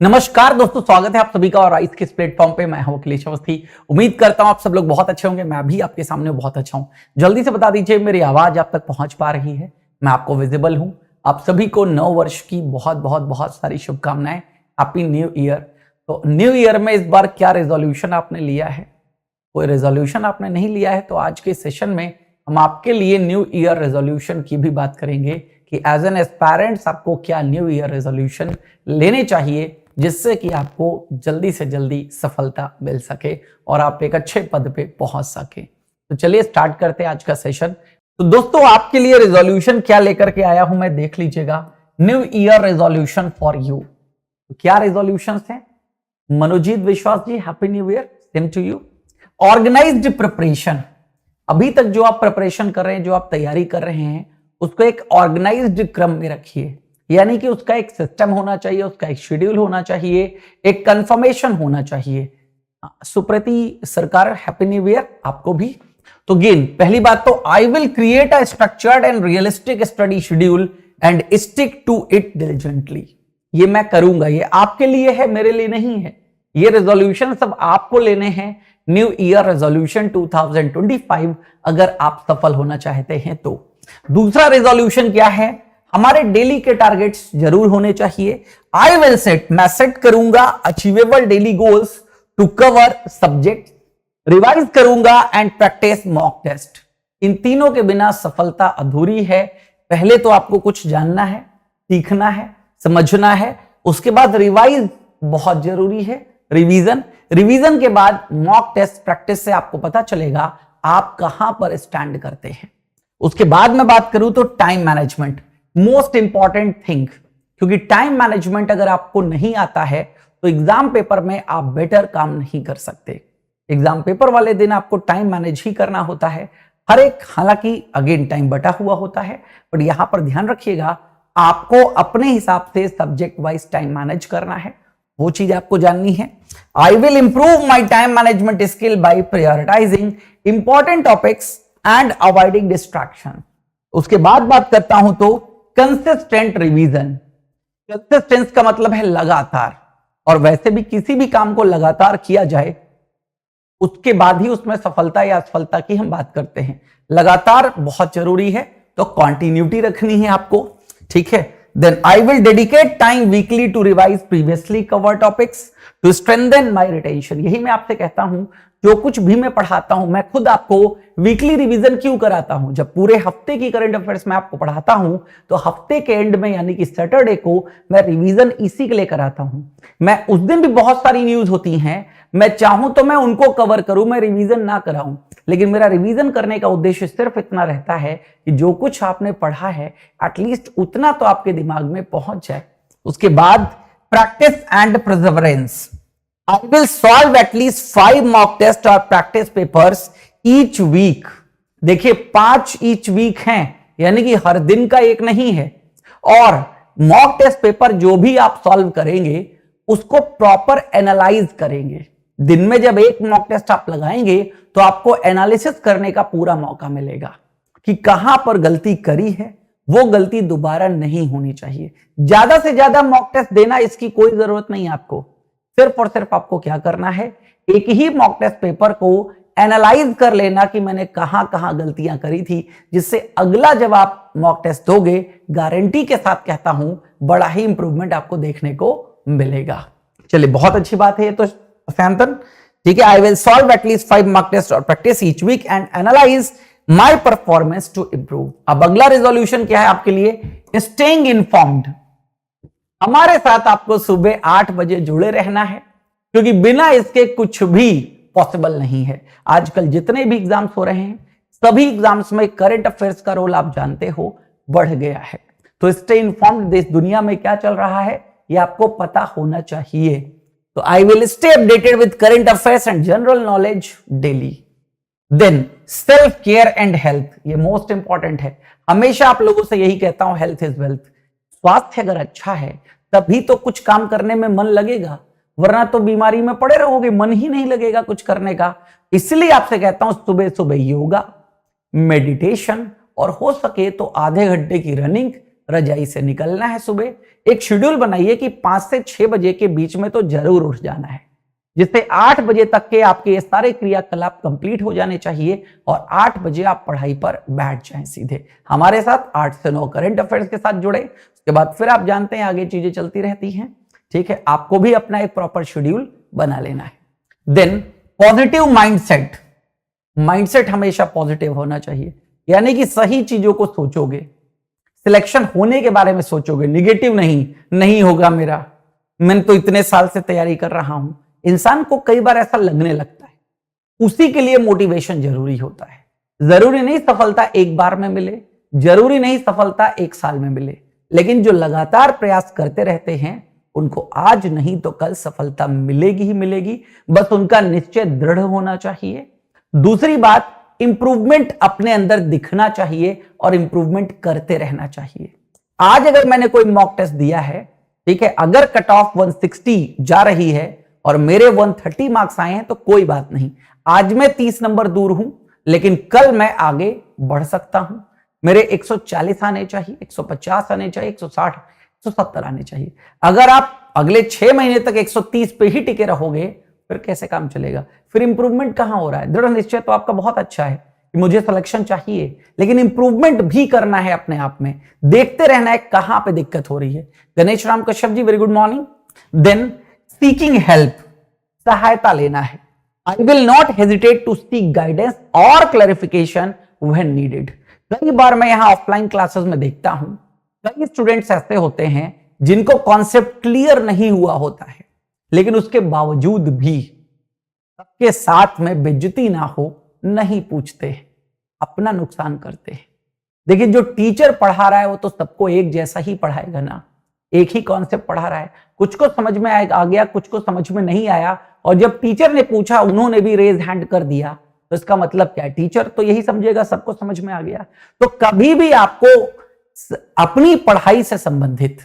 नमस्कार दोस्तों, स्वागत है आप सभी का और आइस के इस प्लेटफॉर्म पे। मैं हूं अखिलेश अवस्थी। उम्मीद करता हूं आप सब लोग बहुत अच्छे होंगे। मैं भी आपके सामने बहुत अच्छा हूं। जल्दी से बता दीजिए मेरी आवाज आप तक पहुंच पा रही है, मैं आपको विजिबल हूं। आप सभी को नव वर्ष की बहुत बहुत बहुत सारी शुभकामनाएं। Happy new year. तो न्यू ईयर में इस बार क्या रेजोल्यूशन आपने लिया है? कोई रेजोल्यूशन आपने नहीं लिया है तो आज के सेशन में हम आपके लिए न्यू ईयर रेजोल्यूशन की भी बात करेंगे कि एज एन एस्पायरेंट्स आपको क्या न्यू ईयर रेजोल्यूशन लेने चाहिए जिससे कि आपको जल्दी से जल्दी सफलता मिल सके और आप एक अच्छे पद पे पहुंच सके। तो चलिए स्टार्ट करते हैं आज का सेशन। तो दोस्तों आपके लिए रेजोल्यूशन क्या लेकर के आया हूं मैं, देख लीजिएगा। New year resolution for you. तो क्या रेजोल्यूशन है? Manojit Biswas ji, happy new year, same to you. Organized preparation. अभी तक जो आप प्रिपरेशन कर रहे हैं, जो आप तैयारी कर रहे हैं, उसको एक ऑर्गेनाइज्ड क्रम में रखिए। यानी कि उसका एक सिस्टम होना चाहिए, उसका एक शेड्यूल होना चाहिए, एक कंफर्मेशन होना चाहिए। सुप्रति सरकार, हैप्पी न्यू ईयर आपको भी। तो गेन पहली बात तो I will create a structured and realistic study schedule and stick to it diligently. ये मैं करूंगा, ये आपके लिए है, मेरे लिए नहीं है। ये रेजोल्यूशन सब आपको लेने हैं। न्यू ईयर रेजोल्यूशन 2025 अगर आप सफल होना चाहते हैं तो। दूसरा रेजोल्यूशन क्या है? हमारे डेली के टारगेट्स जरूर होने चाहिए। आई विल सेट, मैं सेट करूंगा achievable daily goals to cover subject, revise करूंगा एंड प्रैक्टिस मॉक टेस्ट। इन तीनों के बिना सफलता अधूरी है। पहले तो आपको कुछ जानना है, सीखना है, समझना है, उसके बाद रिवाइज बहुत जरूरी है, रिवीजन के बाद मॉक टेस्ट प्रैक्टिस से आपको पता चलेगा आप कहां पर स्टैंड करते हैं। उसके बाद मैं बात करूं तो time management, most important thing. क्योंकि टाइम मैनेजमेंट अगर आपको नहीं आता है तो एग्जाम पेपर में आप बेटर काम नहीं कर सकते। एग्जाम पेपर वाले दिन आपको टाइम मैनेज ही करना होता है हर एक। हालांकि अगेन टाइम बटा हुआ होता है, पर यहां पर ध्यान रखिएगा आपको अपने हिसाब से सब्जेक्ट वाइज टाइम मैनेज करना है, वो चीज आपको जाननी है। I will improve my time management skill by prioritising important topics and avoiding distraction. उसके बाद बात करता हूं तो कंसिस्टेंट रिवीजन। कंसिस्टेंस का मतलब है लगातार, और वैसे भी किसी भी काम को लगातार किया जाए उसके बाद ही उसमें सफलता या असफलता की हम बात करते हैं। लगातार बहुत जरूरी है, तो कॉन्टिन्यूटी रखनी है आपको, ठीक है। Then I will dedicate time weekly to revise previously covered topics to strengthen my retention. यही मैं आपसे कहता हूं, जो कुछ भी मैं पढ़ाता हूं मैं खुद आपको वीकली रिवीजन क्यों कराता हूं। जब पूरे हफ्ते की करंट अफेयर्स में आपको पढ़ाता हूं तो हफ्ते के एंड में यानी कि सैटरडे को मैं रिवीजन इसी के लिए कराता हूं। मैं उस दिन भी बहुत सारी न्यूज होती हैं, मैं चाहूं तो मैं उनको कवर करूं, मैं रिवीजन ना कराऊं, लेकिन मेरा रिवीजन करने का उद्देश्य सिर्फ इतना रहता है कि जो कुछ आपने पढ़ा है एटलीस्ट उतना तो आपके दिमाग में पहुंच जाए। उसके बाद practice and Perseverance. I will solve at least 5 mock test और practice papers each week। देखिए 5 each week हैं, यानी कि हर दिन का एक नहीं है। और मॉक टेस्ट पेपर जो भी आप सॉल्व करेंगे उसको प्रॉपर एनालाइज करेंगे। दिन में जब एक मॉक टेस्ट आप लगाएंगे तो आपको एनालिसिस करने का पूरा मौका मिलेगा कि कहां पर गलती करी है, वो गलती दोबारा नहीं होनी चाहिए। ज्यादा से ज्यादा मॉक टेस्ट देना इसकी कोई जरूरत नहीं आपको। सिर्फ और सिर्फ आपको क्या करना है, एक ही मॉक टेस्ट पेपर को एनालाइज कर लेना कि मैंने कहां कहां गलतियां करी थी, जिससे अगला जब आप मॉक टेस्ट दोगे गारंटी के साथ कहता हूं बड़ा ही इंप्रूवमेंट आपको देखने को मिलेगा। चलिए बहुत अच्छी बात है ये तो सैमसन, ठीक है। I will solve at least 5 mock test और practice each week and analyze my performance to improve. अब अगला रेजोल्यूशन क्या है आपके लिए? Staying informed. हमारे साथ आपको सुबह 8 बजे जुड़े रहना है, क्योंकि बिना इसके कुछ भी पॉसिबल नहीं है। आजकल जितने भी एग्जाम्स हो रहे हैं सभी एग्जाम्स में करंट अफेयर्स का रोल आप जानते हो बढ़ गया है। तो स्टे इन्फॉर्म्ड, देश दुनिया में क्या चल रहा है ये आपको पता होना चाहिए। तो I will stay updated with current affairs and general knowledge daily. Then self care and health, ये मोस्ट इंपॉर्टेंट है। हमेशा आप लोगों से यही कहता हूं, हेल्थ इज वेल्थ। स्वास्थ्य अगर अच्छा है तभी तो कुछ काम करने में मन लगेगा, वरना तो बीमारी में पड़े रहोगे, मन ही नहीं लगेगा कुछ करने का। इसलिए आपसे कहता हूं सुबह सुबह योगा, मेडिटेशन और हो सके तो आधे घंटे की रनिंग, रजाई से निकलना है सुबह, एक शेड्यूल बनाइए कि 5 से 6 बजे के बीच में तो जरूर उठ जाना है, जिससे 8 बजे तक के आपके ये सारे क्रियाकलाप कंप्लीट हो जाने चाहिए और 8 बजे आप पढ़ाई पर बैठ जाएं सीधे। हमारे साथ 8 से 9 करंट अफेयर्स के साथ जुड़े, उसके बाद फिर आप जानते हैं आगे चीजें चलती रहती हैं। ठीक है, आपको भी अपना एक प्रॉपर शेड्यूल बना लेना है। देन पॉजिटिव माइंडसेट, माइंडसेट हमेशा पॉजिटिव होना चाहिए, यानी कि सही चीजों को सोचोगे, सिलेक्शन होने के बारे में सोचोगे, निगेटिव नहीं होगा मेरा, मैं तो इतने साल से तैयारी कर रहा हूं। इंसान को कई बार ऐसा लगने लगता है, उसी के लिए मोटिवेशन जरूरी होता है। जरूरी नहीं सफलता एक बार में मिले, जरूरी नहीं सफलता एक साल में मिले, लेकिन जो लगातार प्रयास करते रहते हैं उनको आज नहीं तो कल सफलता मिलेगी ही मिलेगी, बस उनका निश्चय दृढ़ होना चाहिए। दूसरी बात, इंप्रूवमेंट अपने अंदर दिखना चाहिए और इंप्रूवमेंट करते रहना चाहिए। आज अगर मैंने कोई मॉक टेस्ट दिया है, ठीक है, अगर कट ऑफ 160 जा रही है और मेरे 130 मार्क्स आए हैं तो कोई बात नहीं, आज मैं 30 नंबर दूर हूं, लेकिन कल मैं आगे बढ़ सकता हूं। मेरे 140 आने चाहिए, 150 आने चाहिए, 160, 170 आने चाहिए। अगर आप अगले 6 महीने तक 130 पे ही टिके रहोगे फिर कैसे काम चलेगा? फिर इंप्रूवमेंट कहां हो रहा है? दृढ़ निश्चय तो आपका बहुत अच्छा है कि मुझे सिलेक्शन चाहिए, लेकिन इंप्रूवमेंट भी करना है अपने आप में, देखते रहना है कहां पे दिक्कत हो रही है। Ganesh Ram Kashyap ji, very good morning. Then seeking help, सहायता लेना है। I will not hesitate to seek guidance और क्लैरिफिकेशन व्हेन नीडेड। कई बार मैं यहां ऑफलाइन क्लासेस में देखता हूं, कई स्टूडेंट्स ऐसे होते हैं जिनको कॉन्सेप्ट क्लियर नहीं हुआ होता है, लेकिन उसके बावजूद भी सबके साथ में बेइज्जती ना हो नहीं पूछते, अपना नुकसान करते हैं। देखिए, जो टीचर पढ़ा रहा है वो तो सबको एक जैसा ही पढ़ाएगा ना, एक ही कॉन्सेप्ट पढ़ा रहा है। कुछ को समझ में आ गया, कुछ को समझ में नहीं आया, और जब टीचर ने पूछा उन्होंने भी रेज हैंड कर दिया, तो इसका मतलब क्या है? टीचर तो यही समझेगा सबको समझ में आ गया। तो कभी भी आपको अपनी पढ़ाई से संबंधित,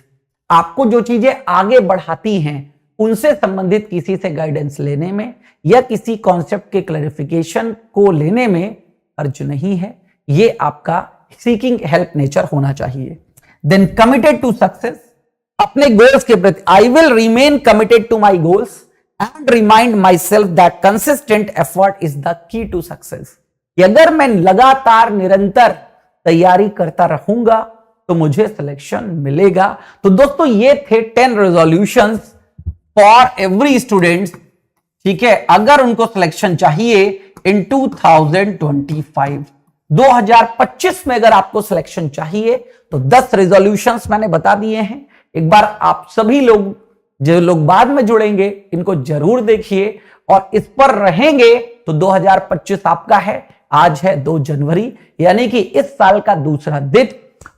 आपको जो चीजें आगे बढ़ाती हैं उनसे संबंधित किसी से गाइडेंस लेने में या किसी कॉन्सेप्ट के क्लैरिफिकेशन को लेने में अर्ज नहीं है। ये आपका सीकिंग हेल्प नेचर होना चाहिए। देन कमिटेड टू सक्सेस, अपने गोल्स के प्रति, I will remain committed to my goals and remind my self that consistent effort is the key to success. अगर मैं लगातार निरंतर तैयारी करता रहूंगा तो मुझे सिलेक्शन मिलेगा। तो दोस्तों, ये थे 10 रेजोल्यूशंस फॉर एवरी स्टूडेंट। ठीक है, अगर उनको सिलेक्शन चाहिए इन 2025 में, अगर आपको सिलेक्शन चाहिए तो 10 रेजोल्यूशंस मैंने बता दिए हैं। एक बार आप सभी लोग, जो लोग बाद में जुड़ेंगे, इनको जरूर देखिए और इस पर रहेंगे तो 2025 आपका है। आज है 2 जनवरी, यानी कि इस साल का दूसरा दिन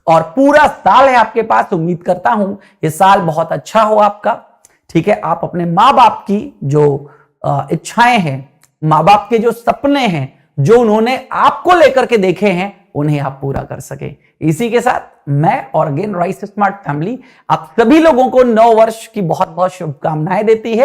और पूरा साल है आपके पास। उम्मीद करता हूं ये साल बहुत अच्छा हो आपका। ठीक है, आप अपने माँ बाप की जो इच्छाएं हैं, माँ बाप के जो सपने हैं, जो उन्होंने आपको लेकर के देखे हैं, उन्हें आप पूरा कर सके। इसी के साथ मैं और अगेन राइस स्मार्ट फैमिली आप सभी लोगों को नव वर्ष की बहुत बहुत शुभकामनाएं देती है।